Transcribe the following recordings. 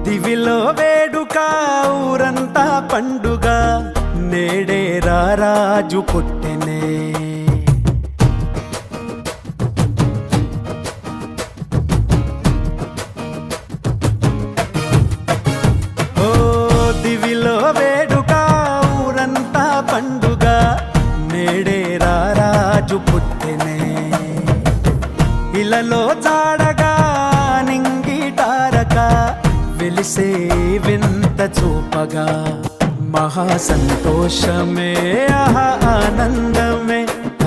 దివిలో వేడుక ఊరంతా పండుగ నేడే రారాజు పుట్టెనే. ఓ దివిలో వేడుక ఊరంతా పండుగ నేడే రారాజు పుట్టెనే. ఇలలో చాడగా నింగిటారక వెలిసే వింత చూపగా మహా సంతోషమే ఆహా ఆనందమే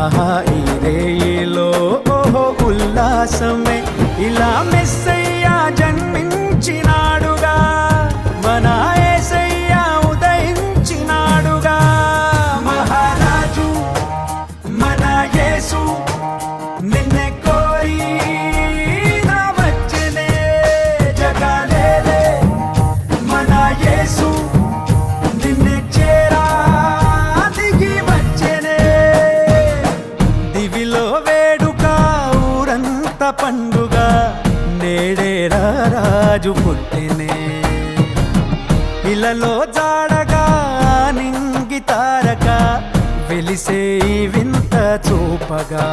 ఆహా ఈ రేయిలో ఓహో ఉల్లాసమే. ఇలా మెస్సయ్యా జన్మించినాడుగా మన యేసయ్యా ఉదయించినాడుగా. మహారాజు మన యేసు నిన్నే కోరి నా వచ్చెనే. జగాలేలే మన యేసు నిన్నే చేరా దిగి వచ్చెనే. దివిలో వేడుక ఊరంతా పండుగ నేడే రారాజు పుట్టెనే. ఇలలో జాడగా నింగి తారక వెలిసే వింత చూపగా.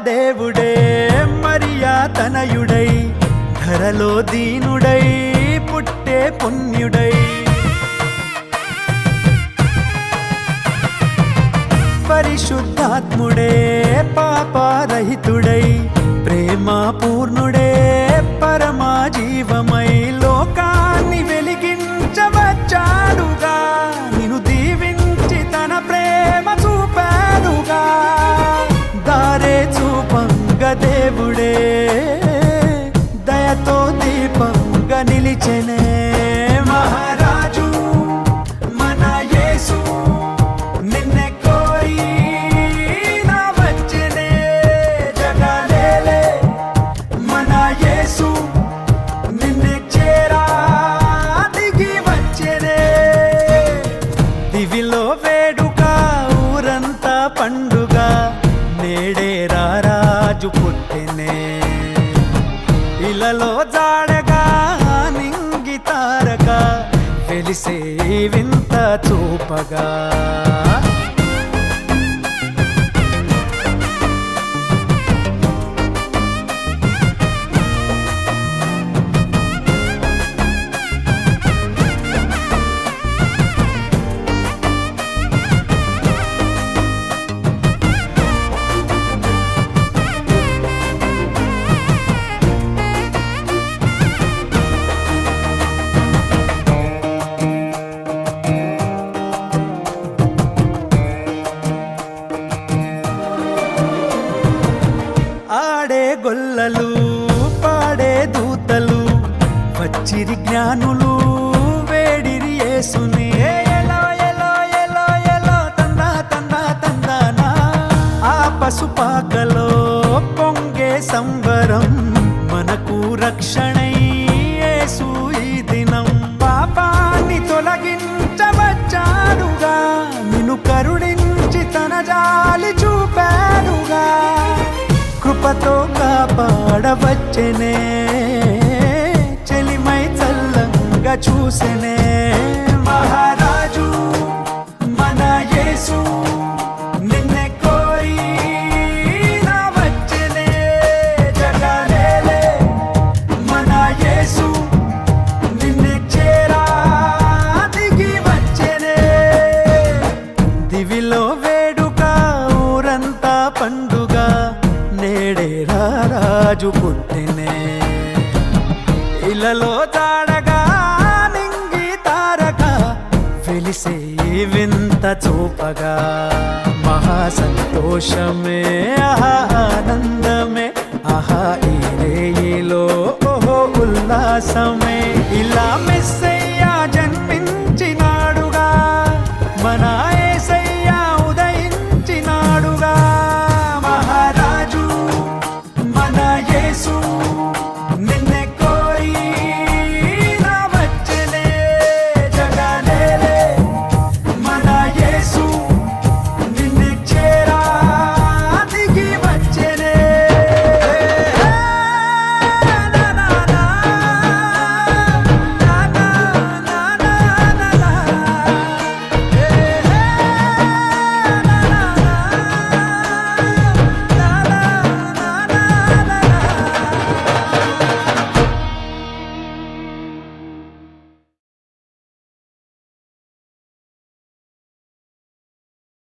దేవుడే మరియా తనయుడై ధరలో దీనుడై పుట్టే పుణ్యుడై. పరిశుద్ధాత్ముడే పాపరహితుడై ప్రేమ పూర్ణుడే పరమా జీవమై లోకాన్ని వెలిగించవచ్చాడుగా. నిన్ను దీవించి తన ప్రేమ చూపాడుగా. దారే చూపంగ దేవుడే దయతో దీపంగా నిలిచెనే. మహారాజు మన యేసు నిన్నే కోరి నా వచ్చెనే. జగాలేలే మన యేసు నిన్నే చేరా దిగి వచ్చెనే. దివిలో వేడుక ఊరంతా పండుగ నేడే రారాజు పుట్టెనే. ఇలలో జాడగా నింగి తారక వెలిసే వింత చూపగా. గొల్లలు పాడే దూతలు వచ్చిరి జ్ఞానులు వేడిరి యేసుని. ఎలో ఎలో ఎలో ఎలో తందా తందా తందానా. ఆ పసుపాకలో పొంగే సంబరం మనకు రక్షణై యేసు ఈ దినం పాపాన్ని తొలగించవచ్చాడుగా. కృపతో కాపాడవచ్చనే, చెలిమై చల్లంగా చూసెనే. మహారాజు మన యేసు నిన్నే కోరి నా వచ్చెనే, జగలేలే మన యేసు నిన్నే చేరా దిగి వచ్చెనే. దివిలో వేడుక ఊరంతా పండుగ, నేడే రాజు పుట్టెనే. ఇలలో తాడగా నింగి తారక వెలిసే వింత చూపగా, మహా సంతోషమే ఆహా ఆనందమే ఆహా